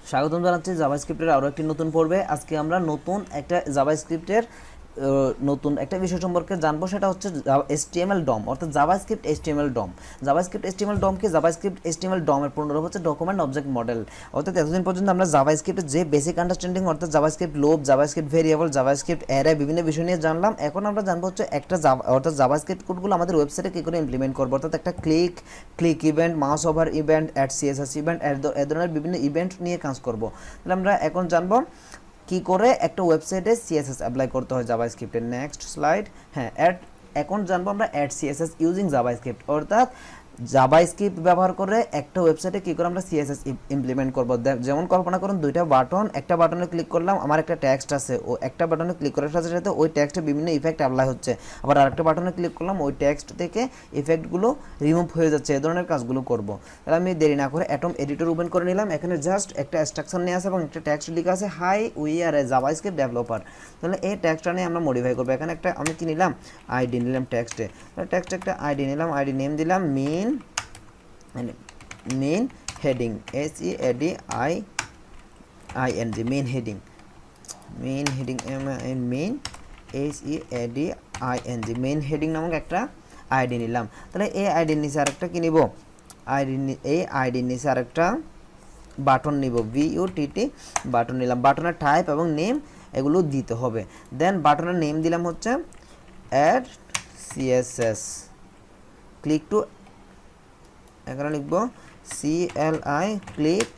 স্বাগতম জানাচ্ছি জাভাস্ক্রিপ্টের আরও একটি নতুন পর্বে। আজকে আমরা নতুন একটা জাভাস্ক্রিপ্টের নতুন একটা বিষয় সম্পর্কে জানবো, সেটা হচ্ছে HTML ডম অর্থাৎ জাভাস্ক্রিপ্ট HTML ডম। জাভাস্ক্রিপ্ট HTML ডম কি? জাভাস্ক্রিপ্ট HTML ডমের পূর্ণরূপ হচ্ছে ডকুমেন্ট অবজেক্ট মডেল। অর্থাৎ এতদিন পর্যন্ত আমরা জাভাস্ক্রিপ্টের যে বেসিক আন্ডারস্ট্যান্ডিং অর্থাৎ JavaScript loop, JavaScript variable, JavaScript array বিভিন্ন বিষয় নিয়ে জানলাম। এখন আমরা জানবো হচ্ছে একটা অর্থাৎ জাভাস্ক্রিপ্ট কোডগুলো আমাদের ওয়েবসাইটে কী করে ইমপ্লিমেন্ট করবো, অর্থাৎ একটা click event, mouse over event, add CSS event, এ ধরনের বিভিন্ন ইভেন্ট নিয়ে কাজ করব। তাহলে আমরা এখন জানবো কি করে একটা ওয়েবসাইটে CSS অ্যাপ্লাই করতে হয় জাভাস্ক্রিপ্টের। Next slide. হ্যাঁ, এখন জানবো আমরা অ্যাড CSS ইউজিং জাভাস্ক্রিপ্ট, অর্থাৎ জাভাস্ক্রিপ্ট ব্যবহার করে একটা ওয়েবসাইটে কী করে আমরা CSS ইমপ্লিমেন্ট করবো। যেমন কল্পনা করুন দুইটা বাটন, একটা বাটনে ক্লিক করলাম, আমার একটা টেক্সট আছে, ও একটা বাটনে ক্লিক করার সাথে সাথে ওই টেক্সটে বিভিন্ন ইফেক্ট অ্যাপ্লাই হচ্ছে, আবার আরেকটা বাটনে ক্লিক করলাম, ওই টেক্সট থেকে ইফেক্টগুলো রিমুভ হয়ে যাচ্ছে। এই ধরনের কাজগুলো করব। তাহলে আমি দেরি না করে অ্যাটম এডিটর ওপেন করে নিলাম। এখানে জাস্ট একটা ইনস্ট্রাকশন নিয়ে আছে এবং একটা টেক্সট লেখা আছে, hi we are a JavaScript developer. তাহলে এই টেক্সটটা নিয়ে আমরা মডিফাই করবো। এখানে একটা আমি কি নিলাম, আইডি নিলাম টেক্সটে। টেক্সটে একটা আইডি নিলাম, আইডি নেম দিলাম main heading, SEADING main heading, main main heading নামক একটা আইডি নিলাম। তাহলে এই আইডির নিচে আরেকটা কি নিব, এই আইডির নিচে আরেকটা বাটন নিব, VUTT বাটন নিলাম। বাটনের টাইপ এবং নেম এগুলো দিতে হবে। দেন বাটনের নেম দিলাম হচ্ছে অ্যাড CSS, ক্লিক টু, এখানে লিখবো CLI click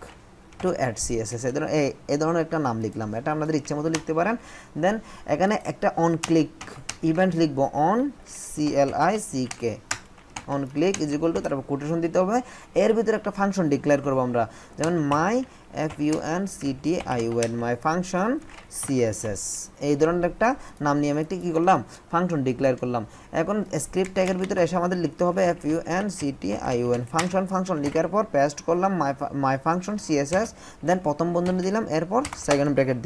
to add CSS, এই ধরনের একটা নাম লিখলাম। এটা আপনাদের ইচ্ছে মতো লিখতে পারেন। দেন এখানে একটা অন ক্লিক ইভেন্ট লিখবো, on CLICK, on click is equal to, তারপর কোটেশন দিতে হবে। এর ভিতরে একটা ফাংশন ডিক্লেয়ার করবো আমরা, যেমন মাই FUNCTION, মাই ফাংশন CSS, এই ধরনের একটা নাম নিয়ে আমি একটা কী করলাম, ফাংশন ডিক্লেয়ার করলাম। এখন স্ক্রিপ্ট ট্যাগের ভিতরে এসে আমাদের লিখতে হবে FUNCTION ফাংশন লিখার পর পেস্ট করলাম মাই ফাংশন CSS, দেন প্রথম বন্ধনী দিলাম, এরপর সেকেন্ড ব্র্যাকেট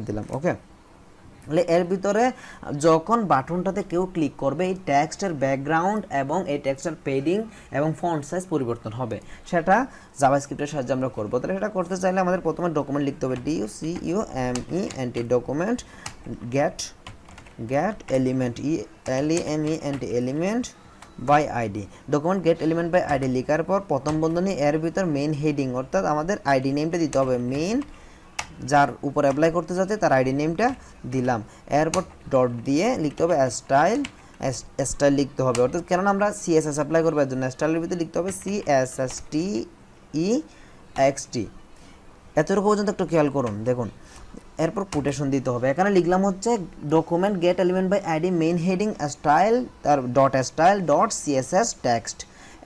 দিলাম। ওকে, তাহলে এর ভিতরে যখন বাটনটাতে কেউ ক্লিক করবে এই টেক্সটের ব্যাকগ্রাউন্ড এবং এই টেক্সটের পেডিং এবং ফন্ট সাইজ পরিবর্তন হবে, সেটা জাভাস্ক্রিপ্টের সাহায্যে আমরা করবো। তাহলে সেটা করতে চাইলে আমাদের প্রথমে ডকুমেন্ট লিখতে হবে, DOCUMENT document get element element by ID, document get element by ID লেখার পর প্রথম বন্ধনী এর ভিতর মেন হেডিং, অর্থাৎ আমাদের আইডি নেমটা দিতে হবে, মেন যার উপর অ্যাপ্লাই করতে যাচ্ছে তার আইডি নেমটা দিলাম। এরপর ডট দিয়ে লিখতে হবে স্টাইল লিখতে হবে, অর্থাৎ কেননা আমরা CSS অ্যাপ্লাই করবো এর জন্য স্টাইলের ভিতরে লিখতে হবে CSSTEXT। এতটুকু পর্যন্ত একটু খেয়াল করুন, দেখুন। এরপর কোটেশন দিতে হবে। এখানে লিখলাম হচ্ছে document get element by ID main heading style, তার স্টাইল ডট CSS টেক্সট।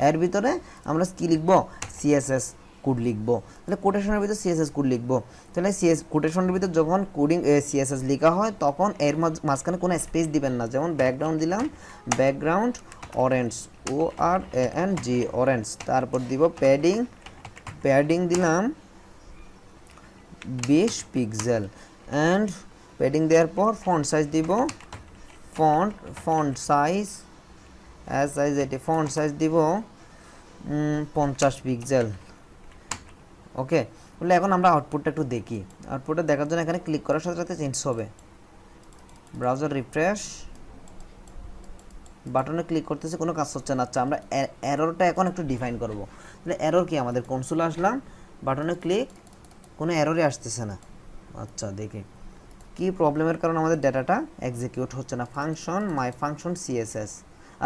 এর ভিতরে আমরা কি লিখবো, CSS কোড লিখবো। তাহলে কোটেশনের ভিতরে CSS কোড লিখবো। তাহলে কোটেশনের ভিতরে যখন CSS লেখা হয় তখন এর মাঝখানে কোনো স্পেস দিবেন না। যেমন ব্যাকগ্রাউন্ড দিলাম, ব্যাকগ্রাউন্ড অরেঞ্জ, ORANG অরেঞ্জ, তারপর দিব প্যাডিং দিলাম 20 পিক্সেল, অ্যান্ড প্যাডিং দেওয়ার পর ফন্ট সাইজ দিব, ফন্ট সাইজ দিব 50 পিক্সেল। ওকে, বলে এখন আমরা আউটপুটটা একটু দেখি। আউটপুটটা দেখার জন্য এখানে ক্লিক করার সাথে সাথে চেঞ্জ হবে। ব্রাউজার রিফ্রেশ, বাটনে ক্লিক করতেছে, কোনো কাজ হচ্ছে না। আচ্ছা, আমরা এররটা এখন একটু ডিফাইন করব। তাহলে এরর কি, আমাদের কনসোলে আসলাম, বাটনে ক্লিক, কোনো এররই আসতেছে না। আচ্ছা, দেখি কি প্রবলেমের কারণে আমাদের ডাটাটা এক্সিকিউট হচ্ছে না। মাই ফাংশন CSS।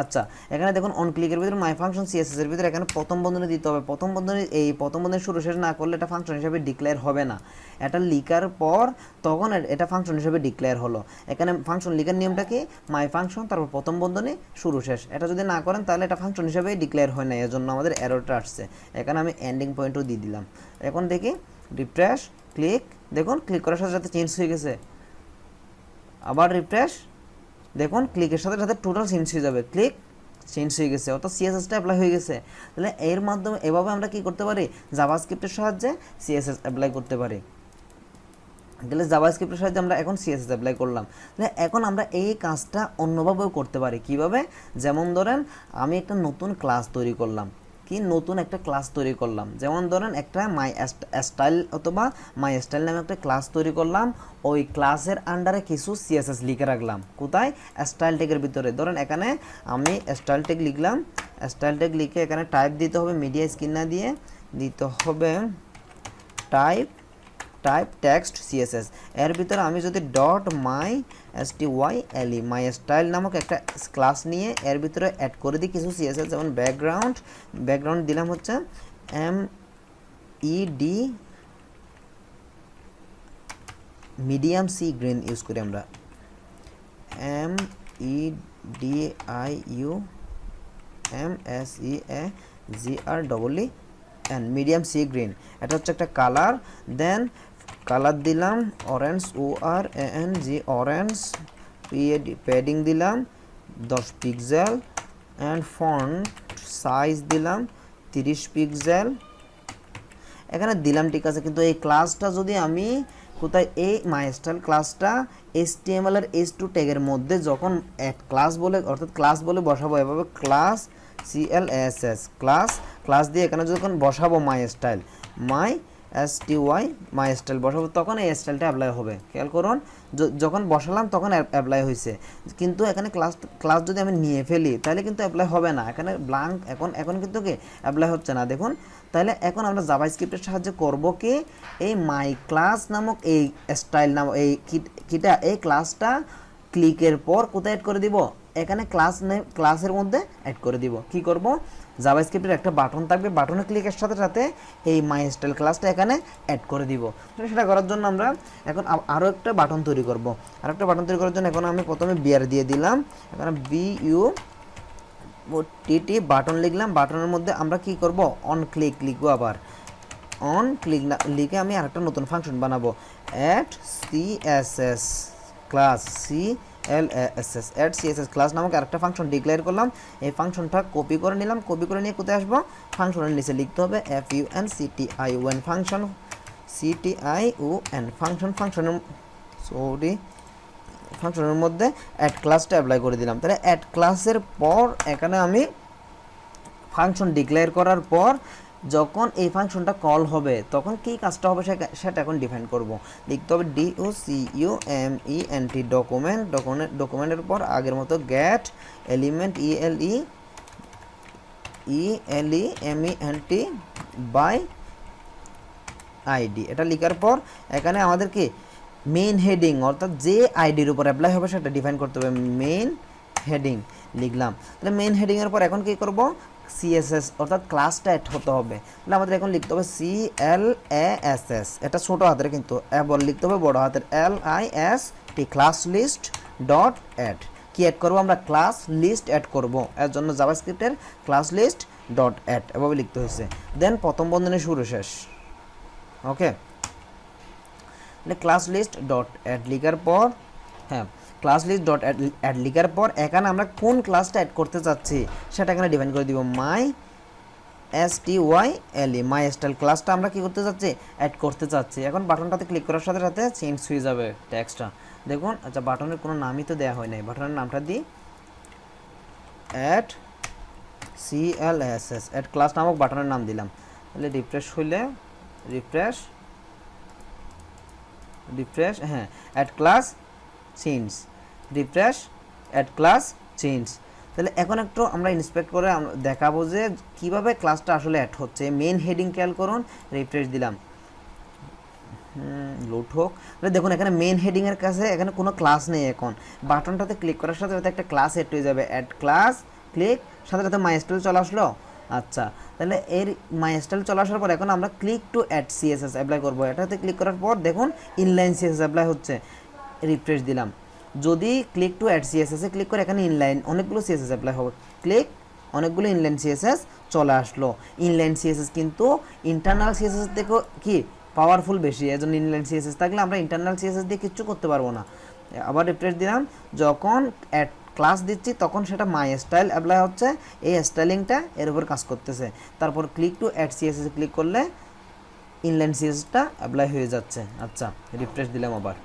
আচ্ছা, এখানে দেখুন অন ক্লিকের ভিতরে মাই ফাংশন CSS এর ভিতরে এখানে প্রথম বন্ধনী দিতে হবে। প্রথম বন্ধনী শুরু শেষ না করলে এটা ফাংশন হিসেবে ডিক্লেয়ার হবে না। এটা লিখার পর তখন এটা ফাংশন হিসেবে ডিক্লেয়ার হলো। এখানে ফাংশন লিখার নিয়মটা কি, মাই ফাংশন তারপর প্রথম বন্ধনী শুরু শেষ। এটা যদি না করেন তাহলে এটা ফাংশন হিসেবে ডিক্লেয়ার হয় না, এজন্য আমাদের এররটা আসছে। এখানে আমি এন্ডিং পয়েন্টও দিয়ে দিলাম। এখন দেখি রিফ্রেশ, ক্লিক, দেখুন ক্লিক করার সাথে সাথে চেঞ্জ হয়ে গেছে। আবার রিফ্রেশ, দেখুন ক্লিকের সাথে সাথে টোটাল চেঞ্জ হয়ে যাবে, ক্লিক চেঞ্জ হয়ে গেছে, অর্থাৎ CSSটা অ্যাপ্লাই হয়ে গেছে। তাহলে এর মাধ্যমে এভাবে আমরা কি করতে পারি, জাভাস্ক্রিপ্টের সাহায্যে CSS অ্যাপ্লাই করতে পারি। তাহলে জাভাস্ক্রিপ্টের সাহায্যে আমরা এখন CSS অ্যাপ্লাই করলাম। তাহলে এখন আমরা এই কাজটা অন্যভাবেও করতে পারি। কিভাবে, যেমন ধরেন আমি একটা নতুন ক্লাস তৈরি করলাম, কি নতুন একটা ক্লাস তৈরি করলাম, যেমন ধরেন একটা মাই স্টাইল অথবা মাই স্টাইল নামে একটা ক্লাস তৈরি করলাম, ওই ক্লাসের আন্ডারে কিছু সিএসএস লিখে রাখলাম কোথায়, স্টাইল ট্যাগের ভিতরে। ধরেন এখানে আমি স্টাইল ট্যাগ লিখলাম, স্টাইল ট্যাগ লিখে এখানে টাইপ দিতে হবে, মিডিয়া স্ক্রিন না দিয়ে দিতে হবে টাইপ টেক্সট সিএসএস। এর ভিতরে আমি যদি dot my style my style নামক একটা ক্লাস নিয়ে এর ভিতরে অ্যাড করে দিই কিছু সিএসএস, যেমন ব্যাকগ্রাউন্ড দিলাম হচ্ছে MED medium sea green use করি আমরা, MEDIUMSEAGREEN মিডিয়াম সি গ্রিন, এটা হচ্ছে একটা কালার। দেন কালার দিলাম অরেঞ্জ ORANG অরেঞ্জ, প্যাডিং দিলাম 10 পিক্সেল অ্যান্ড ফন্ট সাইজ দিলাম 30 পিক্সেল এখানে দিলাম, ঠিক আছে। কিন্তু এই ক্লাসটা যদি আমি কোথায়, এই মাই স্টাইল ক্লাসটা HTML এর H2 ট্যাগের মধ্যে যখন অ্যাড ক্লাস বলে, অর্থাৎ ক্লাস বলে বসাবো, এভাবে ক্লাস CLASS ক্লাস দিয়ে এখানে যখন বসাবো মাই স্টাইল বসাবো, তখন এই স্টাইলটা অ্যাপ্লাই হবে। খেয়াল করুন, যখন বসালাম তখন অ্যাপ্লাই হয়েছে, কিন্তু এখানে ক্লাস যদি আমি নিয়ে ফেলি তাহলে কিন্তু অ্যাপ্লাই হবে না, এখানে ব্ল্যাঙ্ক এখন কিন্তু কি অ্যাপ্লাই হচ্ছে না। দেখুন, তাহলে এখন আমরা জাভাস্ক্রিপ্টের সাহায্যে করব কি, এই মাই ক্লাস নামক এই স্টাইল নামক এই ক্লাসটা ক্লিকের পর কোথায় অ্যাড করে দিব, এখানে ক্লাসের মধ্যে অ্যাড করে দিব। কি করব, জাভাস্ক্রিপ্টের একটা বাটন থাকবে, বাটনে ক্লিকের সাথে সাথে এই মাই স্টাইল ক্লাসটা এখানে অ্যাড করে দিব। সেটা করার জন্য আমরা এখন আরও একটা বাটন তৈরি করব। আরেকটা বাটন তৈরি করার জন্য এখন আমি প্রথমে বিআর দিয়ে দিলাম, এখানে BUTT বাটন লিখলাম। বাটনের মধ্যে আমরা কি করব, অন ক্লিক লিখবো, আবার অন ক্লিক লিখে আমি আরেকটা নতুন ফাংশন বানাবো, add CSS class add CSS class নামক আরেকটা ফাংশন ডিক্লেয়ার করলাম। এই ফাংশনটা কপি করে নিলাম, কপি করে নিয়ে কোথায় আসবো, ফাংশনের নিচে লিখতে হবে FUNCTION ফাংশন, CTION ফাংশনের মধ্যে অ্যাড ক্লাসটা অ্যাপ্লাই করে দিলাম। তাহলে অ্যাড ক্লাসের পর এখানে আমি ফাংশন ডিক্লেয়ার করার পর যখন এই ফাংশনটা কল হবে তখন কী কাজটা হবে সেটা এখন ডিফাইন করব। লিখতে হবে DOCUMENT ডকুমেন্টের পর আগের মতো get element ELEMENT by ID। এটা লেখার পর এখানে আমাদের কি মেইন হেডিং, অর্থাৎ যে আইডির উপর অ্যাপ্লাই হবে সেটা ডিফাইন করতে হবে, মেইন হেডিং লিখলাম। তাহলে মেইন হেডিংয়ের পর এখন কি করব, CSS অর্থাৎ ক্লাসটা অ্যাড হতে হবে। তাহলে আমাদের এখন লিখতে হবে CLASS, এটা ছোট হাতের, কিন্তু এবার লিখতে হবে বড় হাতের LIST class list dot add. কি অ্যাড করবো আমরা, ক্লাস লিস্ট অ্যাড করব, এর জন্য জাভাস্ক্রিপ্টের ক্লাস লিস্ট ডট অ্যাড এভাবে লিখতে হয়েছে। দেন প্রথম বন্ধনী শুরু শেষ, okay. Class list dot add লিখার পর, হ্যাঁ, ক্লাস লিস্ট ডট অ্যাড লিখার পর এখানে আমরা কোন ক্লাসটা অ্যাড করতে চাচ্ছি সেটা এখানে ডিফাইন করে দিব, মাই স্টাইল ক্লাসটা আমরা কি করতে চাচ্ছি, অ্যাড করতে চাচ্ছি। এখন বাটনটাতে ক্লিক করার সাথে সাথে চেঞ্জ হয়ে যাবে টেক্সটটা, দেখুন। আচ্ছা, বাটনের কোনো নামই তো দেওয়া হয় নাই, বাটনের নামটা দিই অ্যাড CLASS, অ্যাড ক্লাস নামক বাটনের নাম দিলাম। তাহলে রিফ্রেশ হইলে রিফ্রেশ, হ্যাঁ, add class change, refresh, add class change. তাহলে এখন একটু আমরা ইন্সপেক্ট করে দেখাবো যে কিভাবে ক্লাসটা আসলে অ্যাড হচ্ছে। মেইন হেডিং খেয়াল করুন, রিফ্রেশ দিলাম, লোড হোক। তাহলে দেখুন এখানে মেইন হেডিংয়ের কাছে এখানে কোনো ক্লাস নেই। এখন বাটনটাতে ক্লিক করার সাথে সাথে একটা ক্লাস অ্যাড হয়ে যাবে, অ্যাড ক্লাস, ক্লিক, সাথে সাথে মাই স্টাইল চলে আসলো। আচ্ছা, তাহলে এর মাই স্টাইল চলে আসার পর এখন আমরা click to add CSS apply করবো। এটাতে ক্লিক করার পর দেখুন ইনলাইন CSS অ্যাপ্লাই হচ্ছে, রিফ্রেশ দিলাম। যদি ক্লিক টু অ্যাড CSS এ ক্লিক করে এখানে ইনলাইন অনেকগুলো CSS অ্যাপ্লাই হবে, ক্লিক, অনেকগুলো ইনলাইন CSS চলে আসলো। ইনলাইন CSS কিন্তু ইন্টারনাল CSS থেকে কি পাওয়ারফুল বেশি, এজন্য ইনলাইন CSS থাকলে আমরা ইন্টারনাল CSS দিয়ে কিচ্ছু করতে পারবো না। আবার রিফ্রেশ দিলাম, যখন অ্যাড ক্লাস দিচ্ছি তখন সেটা মাই স্টাইল অ্যাপ্লাই হচ্ছে, এই স্টাইলিংটা এর উপর কাজ করতেছে। তারপর click to add CSS click করলে ইনলাইন CSSটা অ্যাপ্লাই হয়ে যাচ্ছে। আচ্ছা, রিফ্রেশ দিলাম আবার,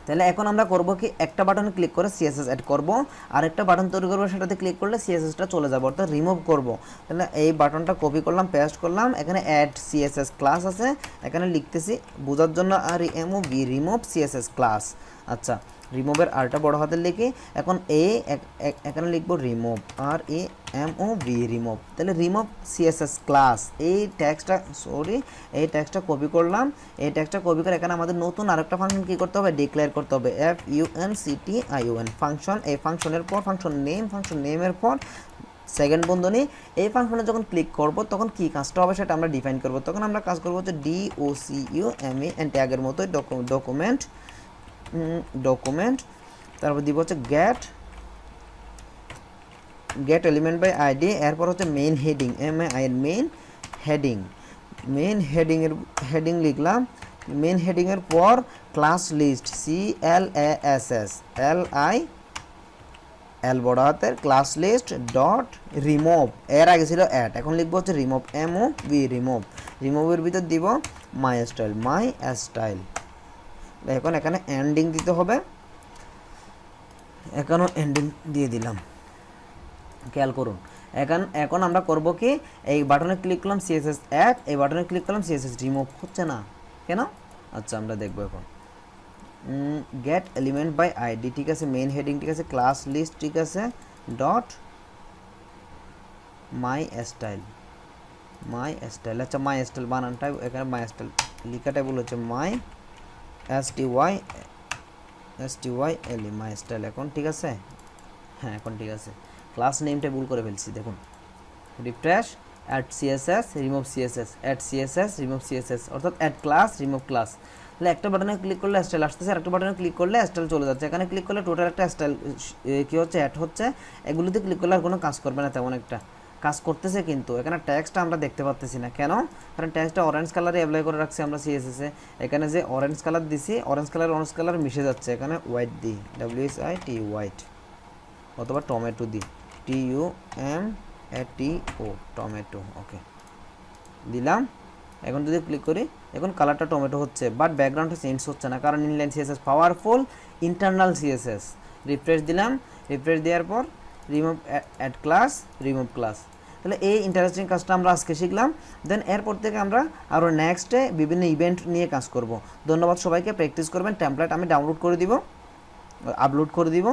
তাহলে এখন আমরা করব কি, একটা বাটনে ক্লিক করে সিএসএস অ্যাড করব, আর একটা বাটন তৈরি করবো, সেটাতে ক্লিক করলে সিএসএসটা চলে যাবে, অর্থাৎ রিমুভ করব। তাহলে এই বাটনটা কপি করলাম, পেস্ট করলাম, এখানে অ্যাড সিএসএস ক্লাস আছে, এখানে লিখতেছি বোঝার জন্য আর রিমুভ রিমুভ সিএসএস ক্লাস। আচ্ছা, রিমুভের আরটা বড় হাতের লিখি, এখন এখানে লিখবো রিমুভ, আর এমওভি রিমুভ। তাহলে রিমুভ সিএসএস ক্লাস, এই ট্যাক্সটা কপি করলাম। এই ট্যাক্সটা কপি করে এখানে আমাদের নতুন আরেকটা ফাংশন কী করতে হবে, ডিক্লেয়ার করতে হবে, FUNCTION ফাংশন। এই ফাংশনের পর ফাংশন নেমের পর সেকেন্ড বন্ধনী। এই ফাংশনে যখন ক্লিক করব তখন কি কাজটা হবে সেটা আমরা ডিফাইন করব। তখন আমরা কাজ করবো হচ্ছে DOCUMEN ট্যাগের মতোই ডকুমেন্ট, তারপর দিব হচ্ছে গেট এলিমেন্ট বাই আইডি, এরপর হচ্ছে মেইন হেডিং, মেইন হেডিং লিখলাম। মেইন হেডিংয়ের পর ক্লাস লিস্ট, CLASSL বড় হাতের, ক্লাস লিস্ট ডট রিমুভ, এর আগে ছিল অ্যাড, এখন লিখবো হচ্ছে রিমুভ, রিমুভের ভিতর দিব মাই স্টাইল। এখন এখানে এন্ডিং দিতে হবে, এখানেও এন্ডিং দিয়ে দিলাম, খেয়াল করুন। এখন আমরা করব কি, এই বাটনে ক্লিক করলাম সিএসএস অ্যাড, এই বাটনে ক্লিক করলাম সিএসএস রিমুভ, হচ্ছে না কেন? আচ্ছা, আমরা দেখবো এখন। গেট এলিমেন্ট বাই আইডি ঠিক আছে, মেইন হেডিং ঠিক আছে, ক্লাস লিস্ট ঠিক আছে, ডট মাই স্টাইল। আচ্ছা, মাই স্টাইল বানানটা এখানে, মাই স্টাইল লিখাটাই বলেছে মাই STYLE, মাই স্টাইল। এখন ঠিক আছে, হ্যাঁ এখন ঠিক আছে। ক্লাস নেমটা ভুল করে ফেলছি, দেখুন, refresh, add CSS remove CSS, add CSS remove CSS, অর্থাৎ অ্যাড ক্লাস রিমুভ ক্লাস। তাহলে একটা বাটনে ক্লিক করলে স্টাইল আসতেছে, আর একটা বাটনে ক্লিক করলে স্টাইল চলে যাচ্ছে। এখানে ক্লিক করলে টোটাল একটা স্টাইল কী হচ্ছে, অ্যাড হচ্ছে। এগুলিতে ক্লিক করলে আর কোনো কাজ করবে না, তেমন একটা কাজ করতেছে, কিন্তু এখানে ট্যাক্সটা আমরা দেখতে পাচ্তেছি না। কেন? কারণ ট্যাক্সটা অরেঞ্জ কালারে অ্যাপ্লাই করে রাখছি আমরা সিএসএসে। এখানে যে অরেঞ্জ কালার দিছি, অরেঞ্জ কালার মিশে যাচ্ছে, এখানে হোয়াইট দিই, WHIT হোয়াইট, অথবা টমেটো দিই, TUMATO টমেটো, ওকে দিলাম। এখন যদি ক্লিক করি, এখন কালারটা টমেটো হচ্ছে, বাট ব্যাকগ্রাউন্ডটা চেঞ্জ হচ্ছে না, কারণ inline CSS powerful internal CSS. Refresh দিলাম, রিফ্রেশ দেওয়ার পর remove add class remove class. তাহলে এই ইন্টারেস্টিং কাজটা আমরা আজকে শিখলাম। দেন এরপর থেকে আমরা আরও নেক্সটে বিভিন্ন ইভেন্ট নিয়ে কাজ করব। ধন্যবাদ সবাইকে, প্র্যাকটিস করবেন। টেমপ্লেট আমি ডাউনলোড করে দিব, আপলোড করে দিব।